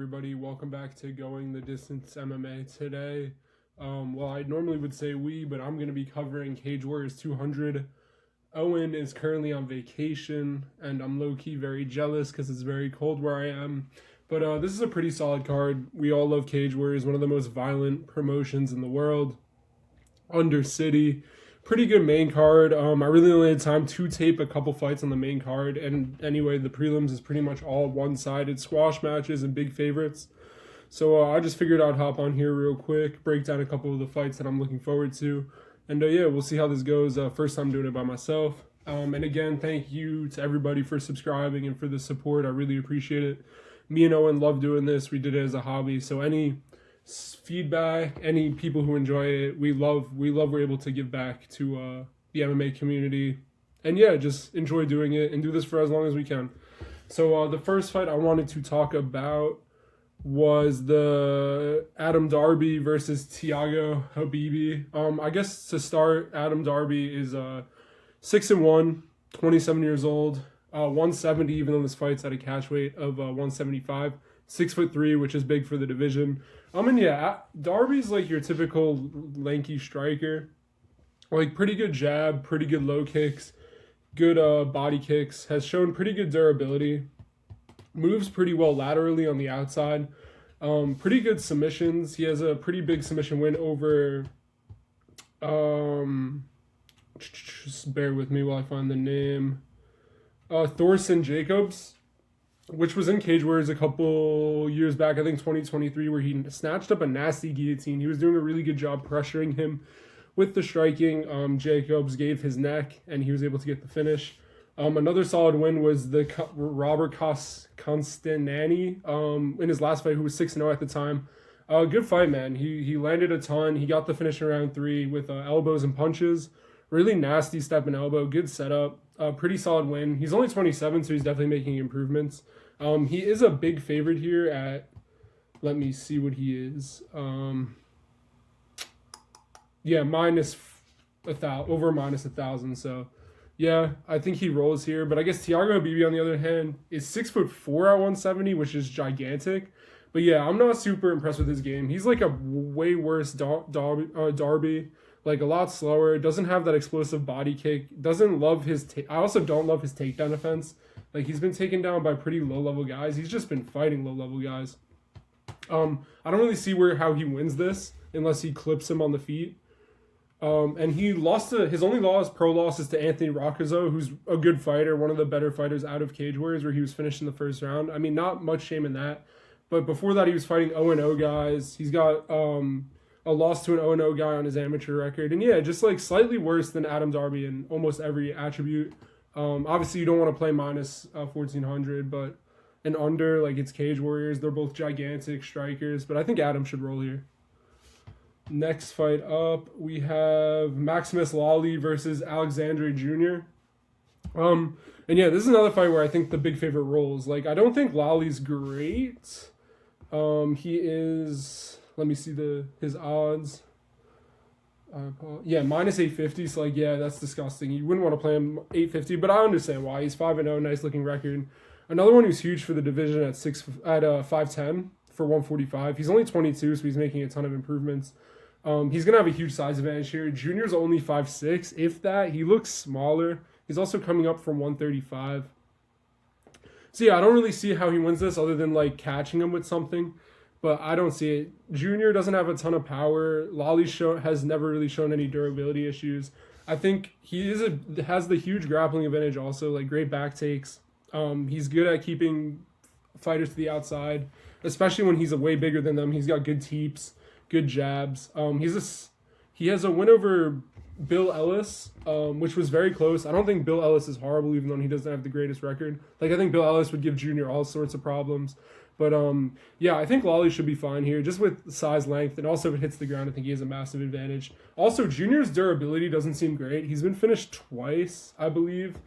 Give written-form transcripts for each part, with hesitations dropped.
Everybody, welcome back to Going the Distance MMA today. Well, I normally would say we, but I'm going to be covering Cage Warriors 200. Owen is currently on vacation, and I'm low-key very jealous because it's very cold where I am. But this is a pretty solid card. We all love Cage Warriors, one of the most violent promotions in the world. Undercity. Pretty good main card. I really only had time to tape a couple fights on the main card, and anyway, the prelims is pretty much all one-sided squash matches and big favorites. So I just figured I'd hop on here real quick, break down a couple of the fights that I'm looking forward to, and yeah, we'll see how this goes. First time doing it by myself. And again, thank you to everybody for subscribing and for the support. I really appreciate it. Me and Owen love doing this. We did it as a hobby, so any feedback, any people who enjoy it, we love we're able to give back to the MMA community, and yeah, just enjoy doing it and do this for as long as we can. So the first fight I wanted to talk about was the Adam Darby versus Thiago Habibi. I guess to start, Adam Darby is 6-1, 27 years old, 170, even though this fight's at a catch weight of 175. 6'3", which is big for the division. And yeah, Darby's like your typical lanky striker. Like pretty good jab, pretty good low kicks, good body kicks, has shown pretty good durability. Moves pretty well laterally on the outside. Pretty good submissions. He has a pretty big submission win over just bear with me while I find the name. Thorson Jacobs, which was in Cage Warriors a couple years back, I think 2023, where he snatched up a nasty guillotine. He was doing a really good job pressuring him with the striking. Jacobs gave his neck, and he was able to get the finish. Another solid win was the Robert Constanani in his last fight, who was 6-0 at the time. Good fight, man. He landed a ton. He got the finish in round 3 with elbows and punches. Really nasty step and elbow. Good setup. Pretty solid win. He's only 27, so he's definitely making improvements. He is a big favorite here at, let me see what he is. Yeah, over minus 1,000. So yeah, I think he rolls here. But I guess Thiago Habibi, on the other hand, is 6'4" at 170, which is gigantic. But yeah, I'm not super impressed with his game. He's like a way worse Darby. Like a lot slower, doesn't have that explosive body kick, doesn't love his I also don't love his takedown defense. Like he's been taken down by pretty low-level guys. He's just been fighting low-level guys. I don't really see how he wins this unless he clips him on the feet. And he lost his only pro loss is to Anthony Roccazo, who's a good fighter, one of the better fighters out of Cage Warriors, where he was finished in the first round. I mean, not much shame in that. But before that, he was fighting 0-0 guys. He's got a loss to an 0-0 guy on his amateur record. And yeah, just like slightly worse than Adam Darby in almost every attribute. Obviously, you don't want to play minus 1,400, but an under, like it's Cage Warriors. They're both gigantic strikers, but I think Adam should roll here. Next fight up, we have Maximus Lawley versus Alexandre Jr. And yeah, this is another fight where I think the big favorite rolls. Like, I don't think Lawley's great. He is... Let me see his odds. Yeah, minus 850. So like, yeah, that's disgusting. You wouldn't want to play him 850, but I understand why. He's 5-0, nice looking record. Another one who's huge for the division at 5'10" for 145. He's only 22, so he's making a ton of improvements. He's gonna have a huge size advantage here. Junior's only 5'6", if that. He looks smaller. He's also coming up from 135. So yeah, I don't really see how he wins this other than like catching him with something. But I don't see it. Junior doesn't have a ton of power. Lawley has never really shown any durability issues. I think he has the huge grappling advantage also, like great back takes. He's good at keeping fighters to the outside, especially when he's way bigger than them. He's got good teeps, good jabs. He has a win over Bill Ellis, which was very close. I don't think Bill Ellis is horrible, even though he doesn't have the greatest record. Like I think Bill Ellis would give Junior all sorts of problems. But yeah, I think Lawley should be fine here, just with size, length, and also if it hits the ground, I think he has a massive advantage. Also, Junior's durability doesn't seem great. He's been finished twice, I believe.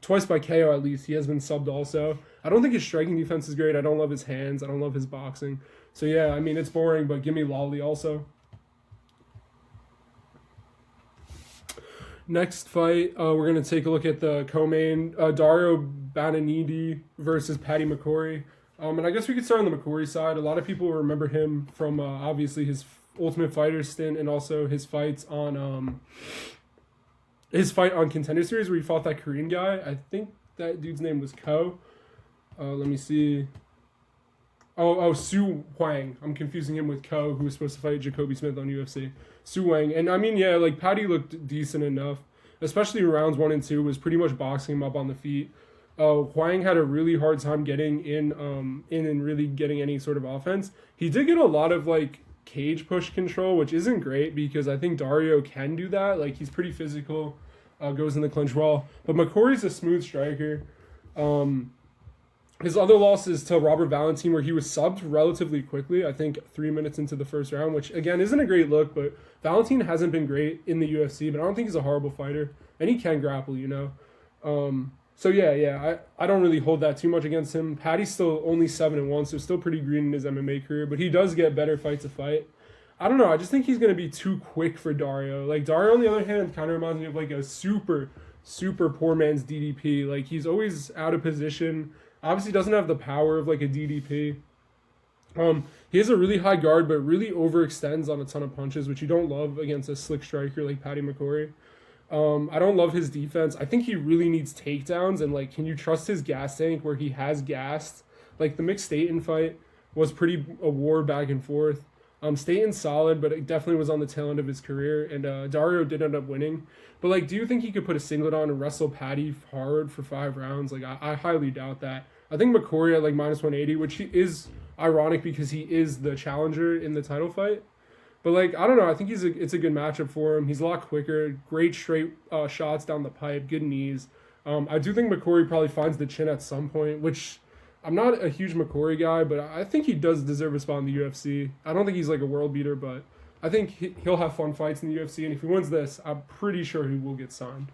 Twice by KO at least. He has been subbed also. I don't think his striking defense is great. I don't love his hands. I don't love his boxing. So yeah, I mean, it's boring, but give me Lawley also. Next fight, we're going to take a look at the co-main. Dario Bananidi versus Patty McCory. And I guess we could start on the McCory side. A lot of people remember him from obviously his Ultimate Fighter stint and also his fight on Contender Series where he fought that Korean guy. I think that dude's name was Ko. Let me see. Oh, Su Huang. I'm confusing him with Ko, who was supposed to fight Jacoby Smith on UFC. Su Huang. And I mean, yeah, like Patty looked decent enough, especially rounds 1 and 2, was pretty much boxing him up on the feet. Huang had a really hard time getting in and really getting any sort of offense. He did get a lot of like cage push control, which isn't great because I think Dario can do that. Like he's pretty physical, goes in the clinch well. But McCory's a smooth striker. His other loss is to Robert Valentin, where he was subbed relatively quickly, I think 3 minutes into the first round, which, again, isn't a great look, but Valentin hasn't been great in the UFC, but I don't think he's a horrible fighter, and he can grapple, you know? So, I don't really hold that too much against him. Patty's still only 7-1, so still pretty green in his MMA career, but he does get better fight to fight. I don't know, I just think he's going to be too quick for Dario. Like, Dario, on the other hand, kind of reminds me of, like, a super poor man's DDP. Like, he's always out of position. Obviously doesn't have the power of like a DDP. He has a really high guard, but really overextends on a ton of punches, which you don't love against a slick striker like Patty McCory. I don't love his defense. I think he really needs takedowns, and like, can you trust his gas tank where he has gassed? Like the Mick Staten fight was pretty a war back and forth. Staten's solid, but it definitely was on the tail end of his career, and Dario did end up winning. But like, do you think he could put a singlet on and wrestle Patty hard for 5 rounds? Like, I highly doubt that. I think McCory at like -180, which is ironic because he is the challenger in the title fight. But like, I don't know. I think it's a good matchup for him. He's a lot quicker, great straight shots down the pipe, good knees. I do think McCory probably finds the chin at some point, which I'm not a huge McCory guy, but I think he does deserve a spot in the UFC. I don't think he's like a world beater, but I think he'll have fun fights in the UFC. And if he wins this, I'm pretty sure he will get signed.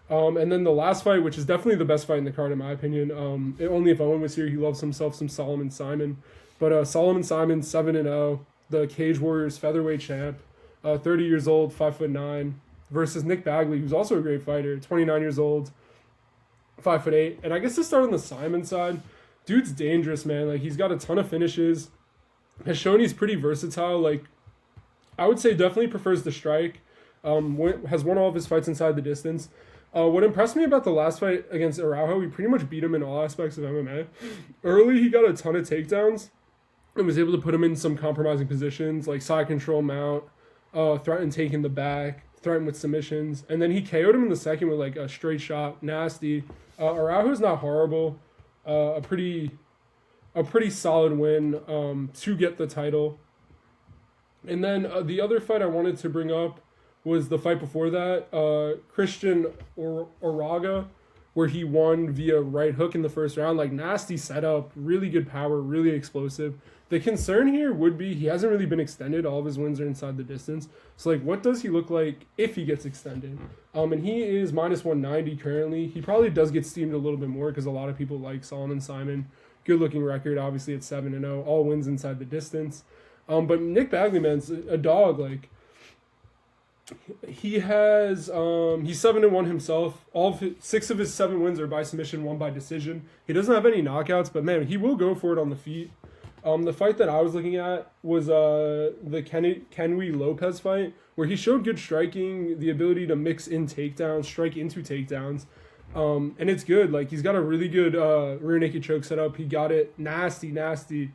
And then the last fight, which is definitely the best fight in the card in my opinion. Only if Owen was here, he loves himself some Solomon Simon. But Solomon Simon, 7-0, the Cage Warriors featherweight champ, 30 years old, 5'9", versus Nick Bagley, who's also a great fighter, 29 years old, 5'8". And I guess to start on the Simon side, dude's dangerous, man. Like, he's got a ton of finishes, has shown he's pretty versatile. Like, I would say definitely prefers the strike, has won all of his fights inside the distance. What impressed me about the last fight against Araujo, he pretty much beat him in all aspects of MMA. Early, he got a ton of takedowns and was able to put him in some compromising positions, like side control mount, threatened taking the back, threatened with submissions. And then he KO'd him in the second with like a straight shot, nasty. Araujo's not horrible. A pretty solid win to get the title. And then the other fight I wanted to bring up was the fight before that, Christian Oraga, where he won via right hook in the first round. Like, nasty setup, really good power, really explosive. The concern here would be he hasn't really been extended. All of his wins are inside the distance. So, like, what does he look like if he gets extended? And he is -190 currently. He probably does get steamed a little bit more because a lot of people like Solomon Simon. Good-looking record, obviously, at 7-0. All wins inside the distance. But Nick Bagley, man's a dog, like... He's 7-1 himself. 6 of his 7 wins are by submission, 1 by decision. He doesn't have any knockouts, but man, he will go for it on the feet. The fight that I was looking at was the Kenwy Lopez fight, where he showed good striking, the ability to mix in takedowns, strike into takedowns, and it's good. Like, he's got a really good rear naked choke setup. He got it nasty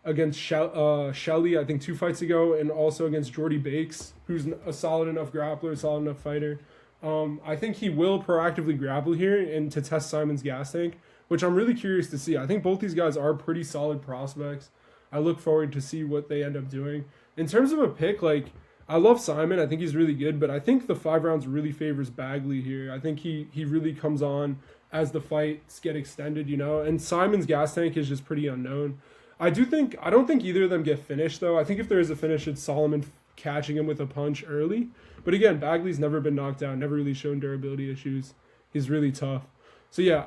against Shelley, I think 2 fights ago, and also against Jordy Bakes, who's a solid enough grappler, solid enough fighter. I think he will proactively grapple here and to test Simon's gas tank, which I'm really curious to see. I think both these guys are pretty solid prospects. I look forward to see what they end up doing. In terms of a pick, like, I love Simon. I think he's really good, but I think the 5 rounds really favors Bagley here. I think he really comes on as the fights get extended, you know, and Simon's gas tank is just pretty unknown. I don't think either of them get finished, though. I think if there is a finish, it's Solomon catching him with a punch early. But again, Bagley's never been knocked out, never really shown durability issues. He's really tough. So yeah,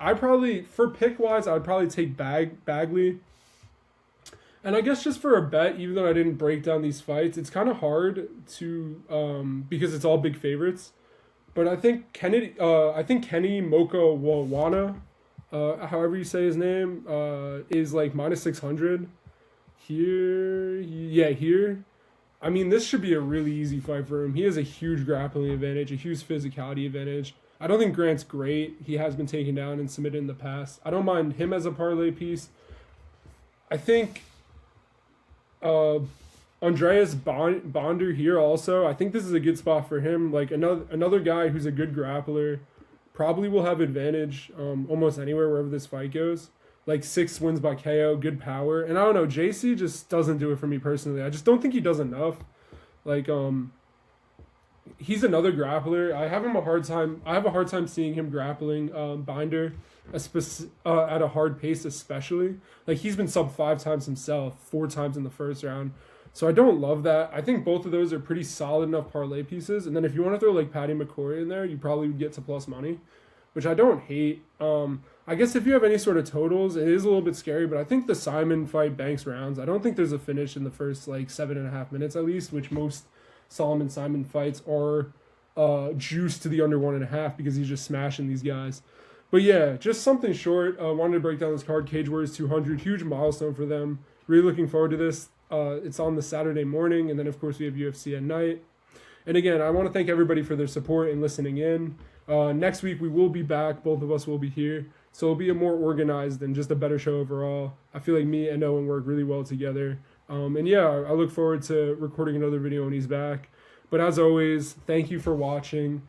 for pick-wise, I'd probably take Bagley. And I guess just for a bet, even though I didn't break down these fights, it's kind of hard to, because it's all big favorites. But I think Kenny Mokowawana however you say his name, is like minus 600. Here, yeah, here. I mean, this should be a really easy fight for him. He has a huge grappling advantage, a huge physicality advantage. I don't think Grant's great. He has been taken down and submitted in the past. I don't mind him as a parlay piece. I think Andreas Bonder here also. I think this is a good spot for him. Like another guy who's a good grappler, probably will have advantage almost anywhere wherever this fight goes. Like 6 wins by KO, good power, and I don't know. JC just doesn't do it for me personally. I just don't think he does enough. Like he's another grappler. I have a hard time seeing him grappling Binder, at a hard pace, especially. Like he's been sub 5 times himself, 4 times in the first round. So I don't love that. I think both of those are pretty solid enough parlay pieces. And then if you want to throw like Patty McCoy in there, you probably would get to plus money, which I don't hate. I guess if you have any sort of totals, it is a little bit scary, but I think the Simon fight banks rounds. I don't think there's a finish in the first like 7.5 minutes at least, which most Solomon Simon fights are juiced to the under 1.5 because he's just smashing these guys. But yeah, just something short. Wanted to break down this card. Cage Warriors 200, huge milestone for them. Really looking forward to this. It's on the Saturday morning, and then of course we have UFC at night. And again, I want to thank everybody for their support and listening in. Next week we will be back. Both of us will be here. So it'll be a more organized and just a better show overall. I feel like me and Owen work really well together. And yeah, I look forward to recording another video when he's back. But as always, thank you for watching.